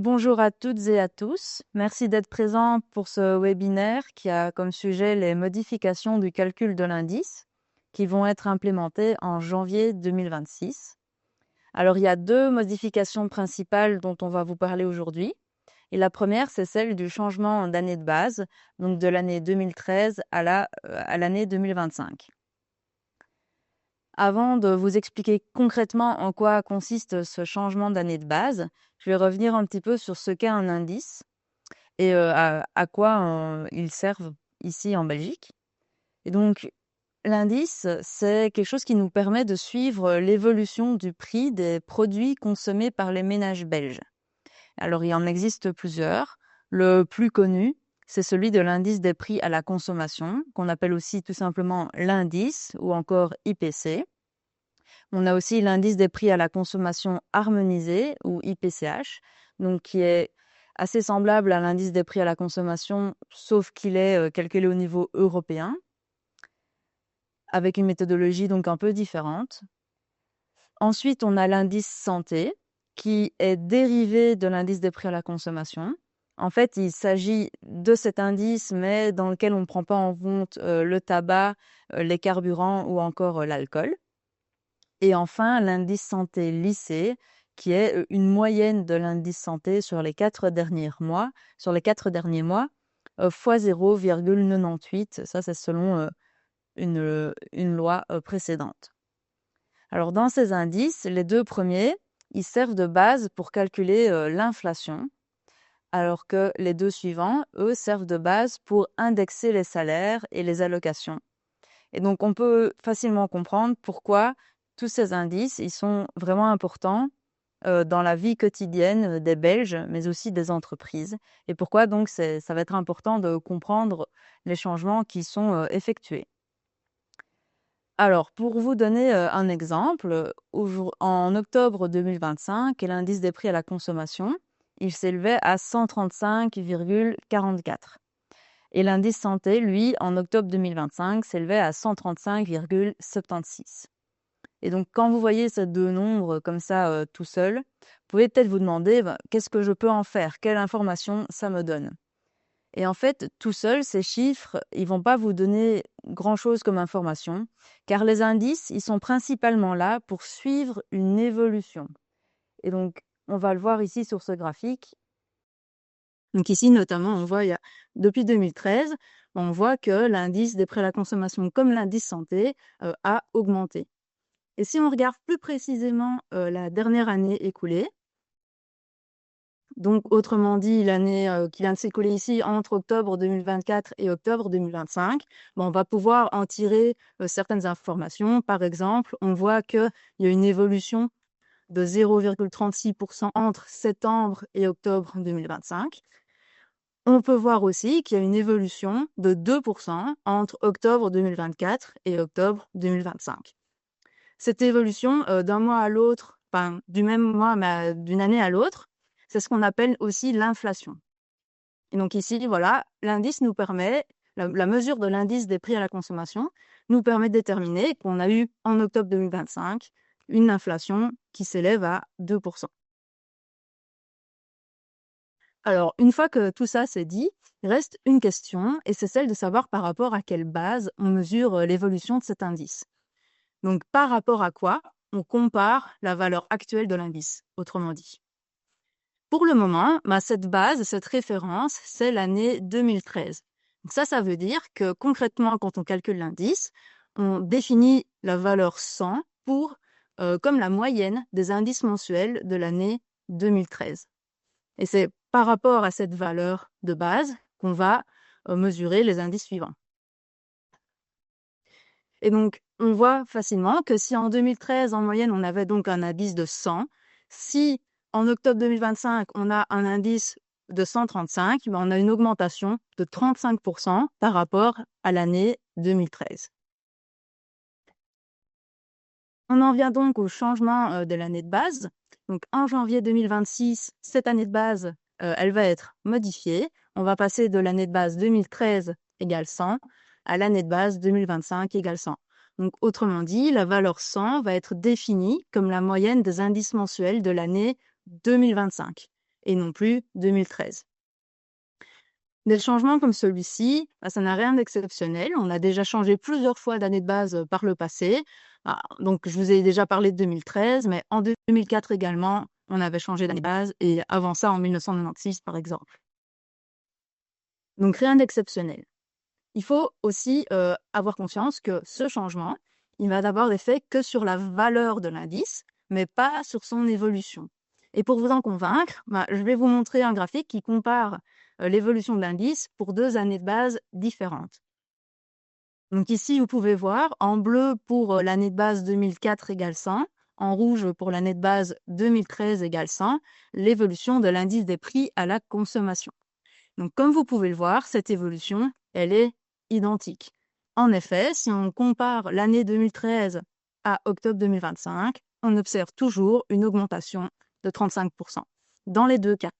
Bonjour à toutes et à tous. Merci d'être présents pour ce webinaire qui a comme sujet les modifications du calcul de l'indice qui vont être implémentées en janvier 2026. Alors, il y a deux modifications principales dont on va vous parler aujourd'hui. Et la première, c'est celle du changement d'année de base, donc de l'année 2013 à l'année 2025. Avant de vous expliquer concrètement en quoi consiste ce changement d'année de base, je vais revenir un petit peu sur ce qu'est un indice et à quoi ils servent ici en Belgique. Et donc, l'indice, c'est quelque chose qui nous permet de suivre l'évolution du prix des produits consommés par les ménages belges. Alors, il en existe plusieurs. Le plus connu, c'est celui de l'indice des prix à la consommation, qu'on appelle aussi tout simplement l'indice ou encore IPC. On a aussi l'indice des prix à la consommation harmonisé ou IPCH, donc qui est assez semblable à l'indice des prix à la consommation, sauf qu'il est calculé au niveau européen, avec une méthodologie donc un peu différente. Ensuite, on a l'indice santé, qui est dérivé de l'indice des prix à la consommation. En fait, il s'agit de cet indice, mais dans lequel on ne prend pas en compte le tabac, les carburants ou encore l'alcool. Et enfin, l'indice santé lycée, qui est une moyenne de l'indice santé sur les 4 derniers mois, fois 0,98. Ça, c'est selon une loi précédente. Alors, dans ces indices, les deux premiers, ils servent de base pour calculer l'inflation, alors que les deux suivants, eux, servent de base pour indexer les salaires et les allocations. Et donc, on peut facilement comprendre pourquoi tous ces indices, ils sont vraiment importants dans la vie quotidienne des Belges, mais aussi des entreprises. Et pourquoi donc ça va être important de comprendre les changements qui sont effectués. Alors, pour vous donner un exemple, en octobre 2025, l'indice des prix à la consommation, il s'élevait à 135,44. Et l'indice santé, lui, en octobre 2025, s'élevait à 135,76. Et donc, quand vous voyez ces deux nombres comme ça tout seuls, vous pouvez peut-être vous demander qu'est-ce que je peux en faire? Quelle information ça me donne? Et en fait, tout seuls, ces chiffres, ils vont pas vous donner grand-chose comme information, car les indices, ils sont principalement là pour suivre une évolution. Et donc, on va le voir ici sur ce graphique. Donc ici, notamment, on voit, depuis 2013, on voit que l'indice des prix à la consommation, comme l'indice santé, a augmenté. Et si on regarde plus précisément la dernière année écoulée, donc autrement dit l'année qui vient de s'écouler ici entre octobre 2024 et octobre 2025, on va pouvoir en tirer certaines informations. Par exemple, on voit qu'il y a une évolution de 0,36% entre septembre et octobre 2025. On peut voir aussi qu'il y a une évolution de 2% entre octobre 2024 et octobre 2025. Cette évolution d'un mois à l'autre, enfin du même mois, mais d'une année à l'autre, c'est ce qu'on appelle aussi l'inflation. Et donc ici, voilà, l'indice nous permet, la mesure de l'indice des prix à la consommation nous permet de déterminer qu'on a eu en octobre 2025 une inflation qui s'élève à 2%. Alors, une fois que tout ça c'est dit, il reste une question, et c'est celle de savoir par rapport à quelle base on mesure l'évolution de cet indice. Donc, par rapport à quoi on compare la valeur actuelle de l'indice, autrement dit. Pour le moment, cette base, cette référence, c'est l'année 2013. Donc ça veut dire que concrètement, quand on calcule l'indice, on définit la valeur 100 comme la moyenne des indices mensuels de l'année 2013. Et c'est par rapport à cette valeur de base qu'on va mesurer les indices suivants. Et donc, on voit facilement que si en 2013, en moyenne, on avait donc un indice de 100, si en octobre 2025, on a un indice de 135, on a une augmentation de 35% par rapport à l'année 2013. On en vient donc au changement de l'année de base. Donc, en janvier 2026, cette année de base, elle va être modifiée. On va passer de l'année de base 2013 égale 100 à l'année de base 2025 égale 100. Donc, autrement dit, la valeur 100 va être définie comme la moyenne des indices mensuels de l'année 2025. et non plus 2013. Des changements comme celui-ci, ça n'a rien d'exceptionnel. On a déjà changé plusieurs fois d'année de base par le passé. Donc, je vous ai déjà parlé de 2013, mais en 2004 également, on avait changé d'année de base et avant ça, en 1996, par exemple. Donc, rien d'exceptionnel. Il faut aussi avoir conscience que ce changement, il va n'avoir d'effet que sur la valeur de l'indice, mais pas sur son évolution. Et pour vous en convaincre, je vais vous montrer un graphique qui compare l'évolution de l'indice pour 2 années de base différentes. Donc ici, vous pouvez voir en bleu pour l'année de base 2004 égale 100, en rouge pour l'année de base 2013 égale 100, l'évolution de l'indice des prix à la consommation. Donc comme vous pouvez le voir, cette évolution, elle est identique. En effet, si on compare l'année 2013 à octobre 2025, on observe toujours une augmentation de 35% dans les deux cas.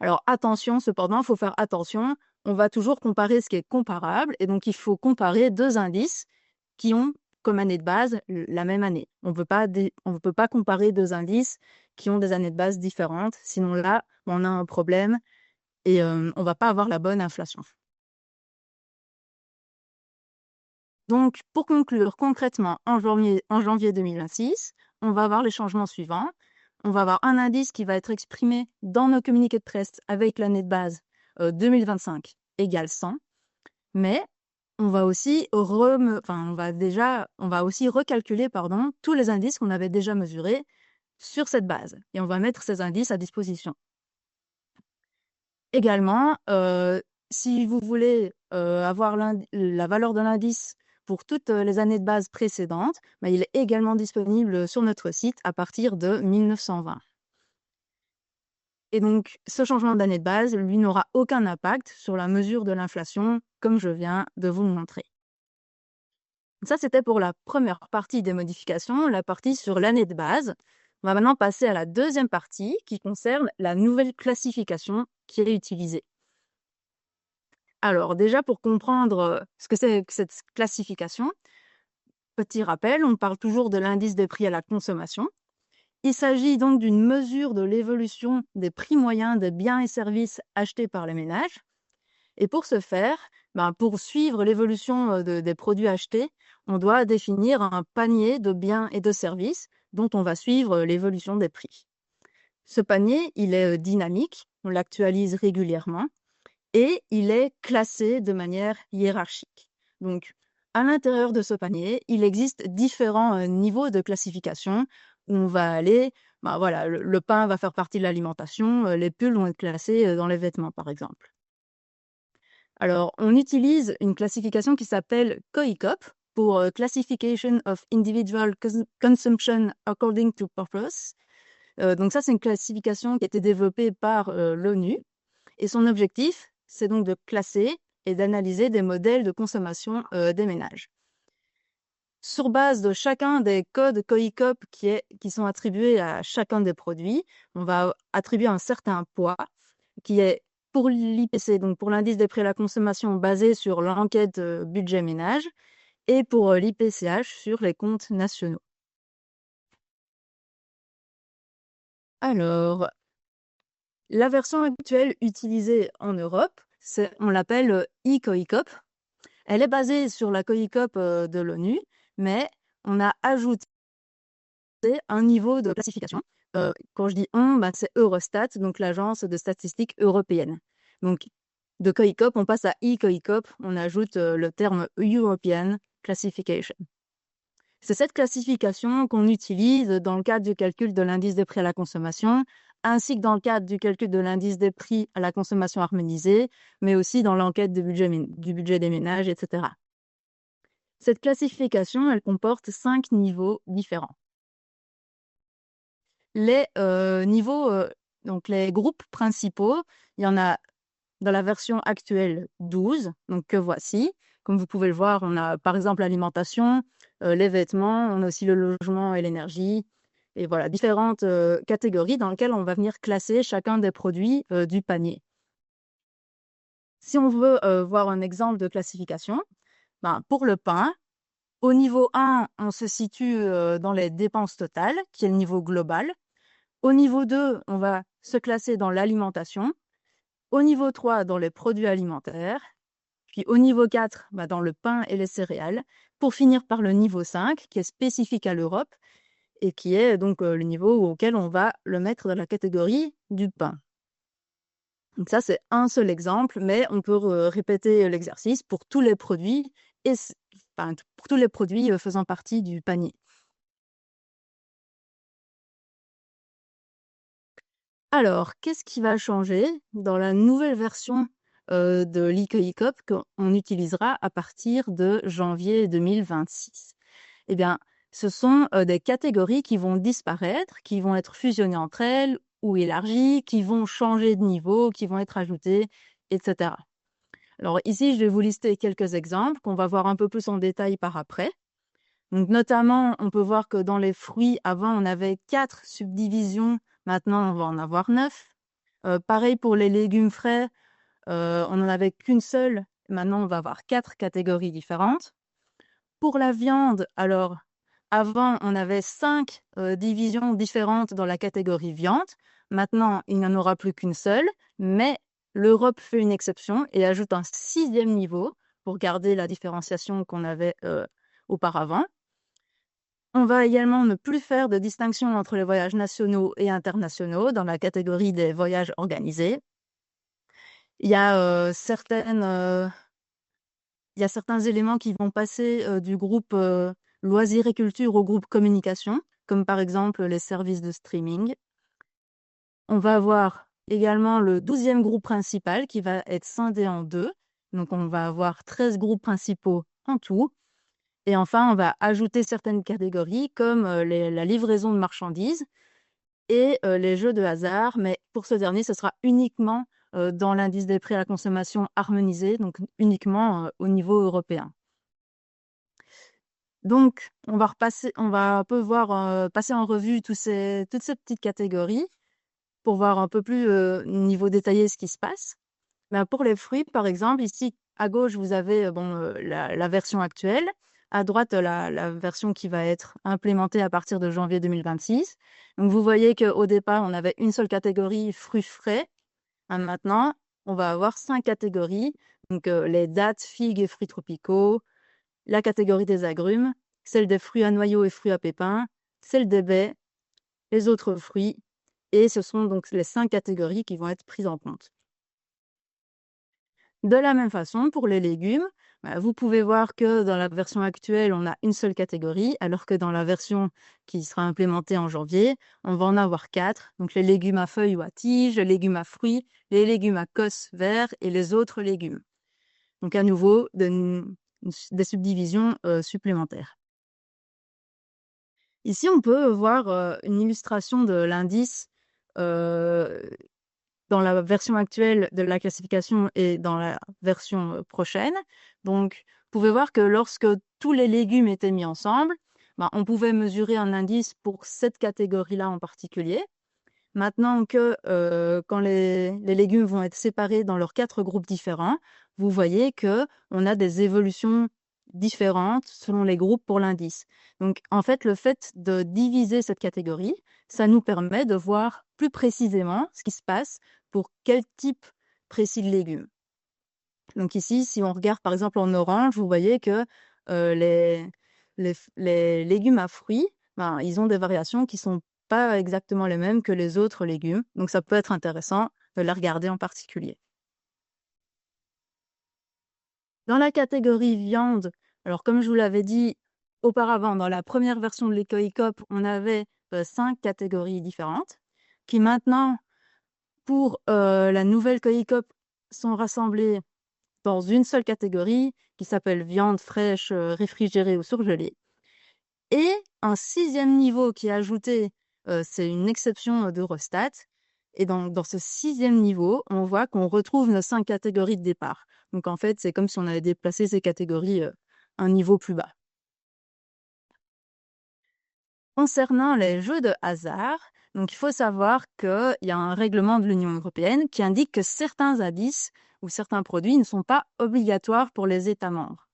Alors attention, cependant, il faut faire attention, on va toujours comparer ce qui est comparable, et donc il faut comparer deux indices qui ont comme année de base la même année. On ne peut pas comparer deux indices qui ont des années de base différentes, sinon là, on a un problème et on va pas avoir la bonne inflation. Donc, pour conclure concrètement, en janvier 2026, on va avoir les changements suivants. On va avoir un indice qui va être exprimé dans nos communiqués de presse avec l'année de base 2025 égale 100, mais on va aussi recalculer tous les indices qu'on avait déjà mesurés sur cette base, et on va mettre ces indices à disposition. Également, si vous voulez avoir la valeur de l'indice pour toutes les années de base précédentes, il est également disponible sur notre site à partir de 1920. Et donc, ce changement d'année de base, lui, n'aura aucun impact sur la mesure de l'inflation, comme je viens de vous le montrer. Ça, c'était pour la première partie des modifications, la partie sur l'année de base. On va maintenant passer à la deuxième partie qui concerne la nouvelle classification qui est utilisée. Alors déjà, pour comprendre ce que c'est que cette classification, petit rappel, on parle toujours de l'indice des prix à la consommation. Il s'agit donc d'une mesure de l'évolution des prix moyens des biens et services achetés par les ménages. Et pour ce faire, pour suivre l'évolution des produits achetés, on doit définir un panier de biens et de services dont on va suivre l'évolution des prix. Ce panier, il est dynamique, on l'actualise régulièrement et il est classé de manière hiérarchique. Donc, à l'intérieur de ce panier, il existe différents niveaux de classification où on va aller, le pain va faire partie de l'alimentation, les pulls vont être classés dans les vêtements, par exemple. Alors, on utilise une classification qui s'appelle COICOP pour Classification of Individual Consumption According to Purpose. Donc ça, c'est une classification qui a été développée par l'ONU. Et son objectif, c'est donc de classer et d'analyser des modèles de consommation des ménages. Sur base de chacun des codes COICOP qui sont attribués à chacun des produits, on va attribuer un certain poids qui est pour l'IPC, donc pour l'indice des prix à la consommation basé sur l'enquête budget ménage, et pour l'IPCH sur les comptes nationaux. Alors, la version actuelle utilisée en Europe, on l'appelle e-COICOP. Elle est basée sur la COICOP de l'ONU, mais on a ajouté un niveau de classification. Quand je dis on, c'est Eurostat, donc l'agence de statistiques européenne. Donc, de COICOP, on passe à e-COICOP, on ajoute le terme European Classification. C'est cette classification qu'on utilise dans le cadre du calcul de l'indice des prix à la consommation, ainsi que dans le cadre du calcul de l'indice des prix à la consommation harmonisée, mais aussi dans l'enquête du budget des ménages, etc. Cette classification, elle comporte 5 niveaux différents. Les niveaux, donc les groupes principaux, il y en a dans la version actuelle 12, donc que voici. Comme vous pouvez le voir, on a par exemple l'alimentation, les vêtements, on a aussi le logement et l'énergie, et voilà, différentes catégories dans lesquelles on va venir classer chacun des produits du panier. Si on veut voir un exemple de classification, pour le pain, au niveau 1, on se situe dans les dépenses totales, qui est le niveau global. Au niveau 2, on va se classer dans l'alimentation. Au niveau 3, dans les produits alimentaires. Puis au niveau 4, dans le pain et les céréales. Pour finir par le niveau 5, qui est spécifique à l'Europe et qui est donc le niveau auquel on va le mettre dans la catégorie du pain. Donc ça, c'est un seul exemple, mais on peut répéter l'exercice pour tous les produits pour tous les produits faisant partie du panier. Alors, qu'est-ce qui va changer dans la nouvelle version de l'e-Coicop qu'on utilisera à partir de janvier 2026? Eh bien, ce sont des catégories qui vont disparaître, qui vont être fusionnées entre elles ou élargies, qui vont changer de niveau, qui vont être ajoutées, etc. Alors ici, je vais vous lister quelques exemples qu'on va voir un peu plus en détail par après. Donc notamment, on peut voir que dans les fruits, avant, on avait 4 subdivisions. Maintenant, on va en avoir 9. Pareil pour les légumes frais, on n'en avait qu'une seule. Maintenant, on va avoir 4 catégories différentes. Pour la viande, alors, avant, on avait 5 divisions différentes dans la catégorie viande. Maintenant, il n'y en aura plus qu'une seule, mais l'Europe fait une exception et ajoute un 6e niveau pour garder la différenciation qu'on avait auparavant. On va également ne plus faire de distinction entre les voyages nationaux et internationaux dans la catégorie des voyages organisés. Il y a certains éléments qui vont passer du groupe loisirs et culture au groupe communication, comme par exemple les services de streaming. On va avoir également le 12e groupe principal qui va être scindé en deux. Donc on va avoir 13 groupes principaux en tout. Et enfin, on va ajouter certaines catégories comme la livraison de marchandises et les jeux de hasard. Mais pour ce dernier, ce sera uniquement dans l'indice des prix à la consommation harmonisé, donc uniquement au niveau européen. Donc, on va un peu voir, passer en revue toutes ces petites catégories pour voir un peu plus niveau détaillé ce qui se passe. Pour les fruits, par exemple, ici à gauche, vous avez la version actuelle. À droite, la version qui va être implémentée à partir de janvier 2026. Donc, vous voyez qu'au départ, on avait une seule catégorie fruits frais. Maintenant, on va avoir 5 catégories. Donc, les dattes, figues et fruits tropicaux, la catégorie des agrumes, celle des fruits à noyaux et fruits à pépins, celle des baies, les autres fruits. Et ce sont donc les 5 catégories qui vont être prises en compte. De la même façon, pour les légumes, vous pouvez voir que dans la version actuelle, on a une seule catégorie, alors que dans la version qui sera implémentée en janvier, on va en avoir 4. Donc les légumes à feuilles ou à tiges, les légumes à fruits, les légumes à cosses verts et les autres légumes. Donc à nouveau, des subdivisions supplémentaires. Ici, on peut voir une illustration de l'indice dans la version actuelle de la classification et dans la version prochaine. Donc, vous pouvez voir que lorsque tous les légumes étaient mis ensemble, on pouvait mesurer un indice pour cette catégorie-là en particulier. Maintenant que quand les légumes vont être séparés dans leurs 4 groupes différents, vous voyez qu'on a des évolutions différentes selon les groupes pour l'indice. Donc, en fait, le fait de diviser cette catégorie, ça nous permet de voir plus précisément ce qui se passe pour quel type précis de légumes. Donc ici, si on regarde par exemple en orange, vous voyez que les légumes à fruits, ils ont des variations qui sont pas exactement les mêmes que les autres légumes. Donc ça peut être intéressant de les regarder en particulier. Dans la catégorie viande, alors comme je vous l'avais dit auparavant, dans la première version de l'Ecoicop, on avait 5 catégories différentes qui maintenant, pour la nouvelle Coicop, sont rassemblées dans une seule catégorie qui s'appelle viande fraîche, réfrigérée ou surgelée. Et un 6e niveau qui est ajouté, c'est une exception d'Eurostat. Et dans ce 6e niveau, on voit qu'on retrouve nos 5 catégories de départ. Donc en fait, c'est comme si on avait déplacé ces catégories un niveau plus bas. Concernant les jeux de hasard, donc il faut savoir qu'il y a un règlement de l'Union européenne qui indique que certains indices ou certains produits ne sont pas obligatoires pour les États membres.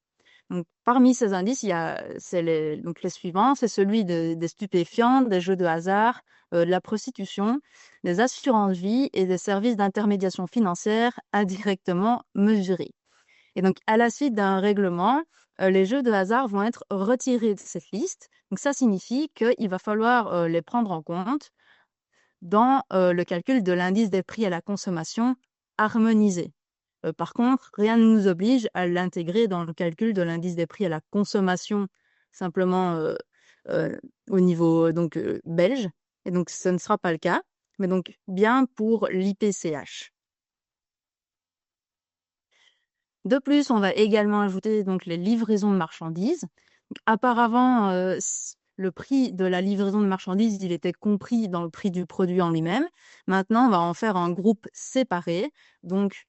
Donc, parmi ces indices, donc les suivants, c'est celui des stupéfiants, des jeux de hasard, de la prostitution, des assurances-vie et des services d'intermédiation financière indirectement mesurés. Et donc, à la suite d'un règlement, les jeux de hasard vont être retirés de cette liste. Donc, ça signifie qu'il va falloir les prendre en compte dans le calcul de l'indice des prix à la consommation harmonisé. Par contre, rien ne nous oblige à l'intégrer dans le calcul de l'indice des prix à la consommation simplement au niveau belge. Et donc, ce ne sera pas le cas, mais donc bien pour l'IPCH. De plus, on va également ajouter donc les livraisons de marchandises. Auparavant, le prix de la livraison de marchandises, il était compris dans le prix du produit en lui-même. Maintenant, on va en faire un groupe séparé. Donc,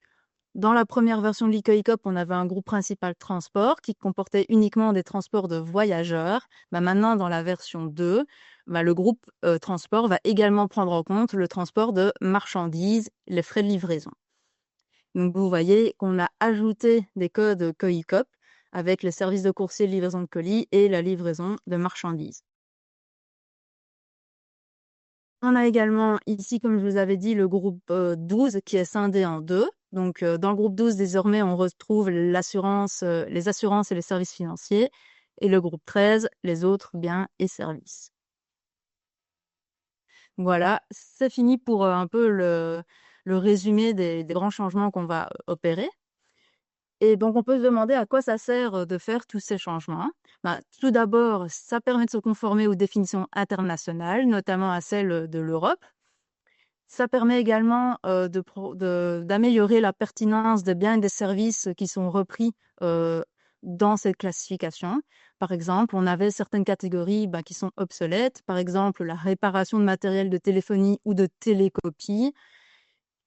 dans la première version de l'ICOICOP, on avait un groupe principal transport qui comportait uniquement des transports de voyageurs. Maintenant, dans la version 2, le groupe transport va également prendre en compte le transport de marchandises, les frais de livraison. Donc, vous voyez qu'on a ajouté des codes COICOP avec les services de coursier, livraison de colis et la livraison de marchandises. On a également ici, comme je vous avais dit, le groupe 12 qui est scindé en deux. Donc, dans le groupe 12, désormais, on retrouve l'assurance, les assurances et les services financiers. Et le groupe 13, les autres biens et services. Voilà, c'est fini pour un peu le résumé des grands changements qu'on va opérer. Et donc, on peut se demander à quoi ça sert de faire tous ces changements. Tout d'abord, ça permet de se conformer aux définitions internationales, notamment à celles de l'Europe. Ça permet également d'améliorer la pertinence des biens et des services qui sont repris dans cette classification. Par exemple, on avait certaines catégories qui sont obsolètes, par exemple la réparation de matériel de téléphonie ou de télécopie,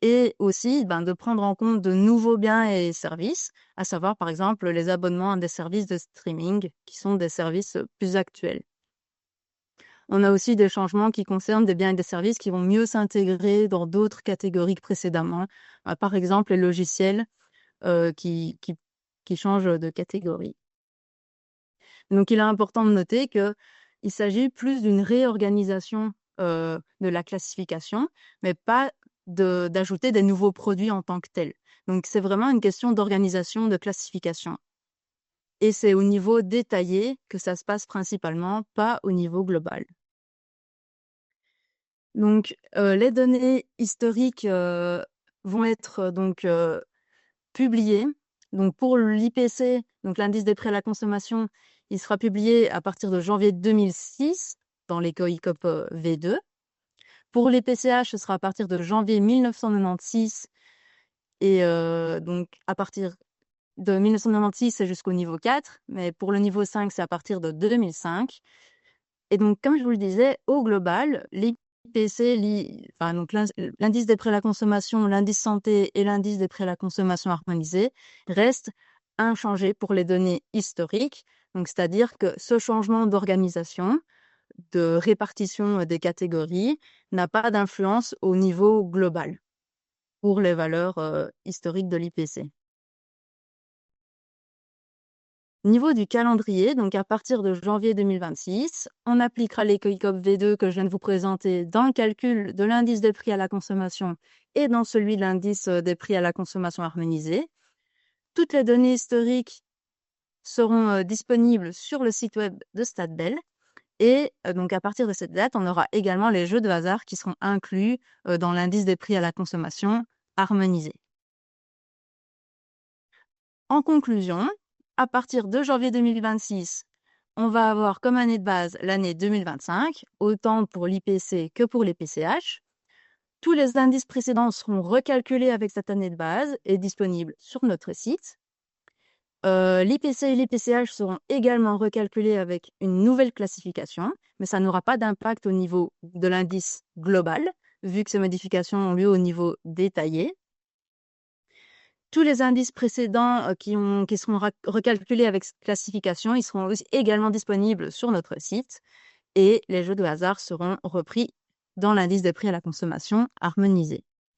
et aussi de prendre en compte de nouveaux biens et services, à savoir par exemple les abonnements à des services de streaming qui sont des services plus actuels. On a aussi des changements qui concernent des biens et des services qui vont mieux s'intégrer dans d'autres catégories que précédemment. Par exemple, les logiciels qui changent de catégorie. Donc, il est important de noter qu'il s'agit plus d'une réorganisation de la classification, mais pas d'ajouter des nouveaux produits en tant que tels. Donc, c'est vraiment une question d'organisation, de classification. Et c'est au niveau détaillé que ça se passe principalement, pas au niveau global. Donc, les données historiques vont être publiées. Donc, pour l'IPC, donc l'indice des prix à la consommation, il sera publié à partir de janvier 2006 dans les COICOP V2. Pour les PCH, ce sera à partir de janvier 1996. Et donc, à partir de 1996, c'est jusqu'au niveau 4. Mais pour le niveau 5, c'est à partir de 2005. Et donc, comme je vous le disais, au global, l'IPC, donc l'indice des prix à la consommation, l'indice santé et l'indice des prix à la consommation harmonisé restent inchangés pour les données historiques. Donc, c'est-à-dire que ce changement d'organisation, de répartition des catégories, n'a pas d'influence au niveau global pour les valeurs historiques de l'IPC. Niveau du calendrier, donc à partir de janvier 2026, on appliquera les COICOP V2 que je viens de vous présenter dans le calcul de l'indice des prix à la consommation et dans celui de l'indice des prix à la consommation harmonisé. Toutes les données historiques seront disponibles sur le site web de Statbel. Et donc à partir de cette date, on aura également les jeux de hasard qui seront inclus dans l'indice des prix à la consommation harmonisé. En conclusion, à partir de janvier 2026, on va avoir comme année de base l'année 2025, autant pour l'IPC que pour les PCH. Tous les indices précédents seront recalculés avec cette année de base et disponibles sur notre site. L'IPC et l'IPCH seront également recalculés avec une nouvelle classification, mais ça n'aura pas d'impact au niveau de l'indice global, vu que ces modifications ont lieu au niveau détaillé. Tous les indices précédents qui seront recalculés avec cette classification, ils seront aussi également disponibles sur notre site et les jeux de hasard seront repris dans l'indice des prix à la consommation harmonisé.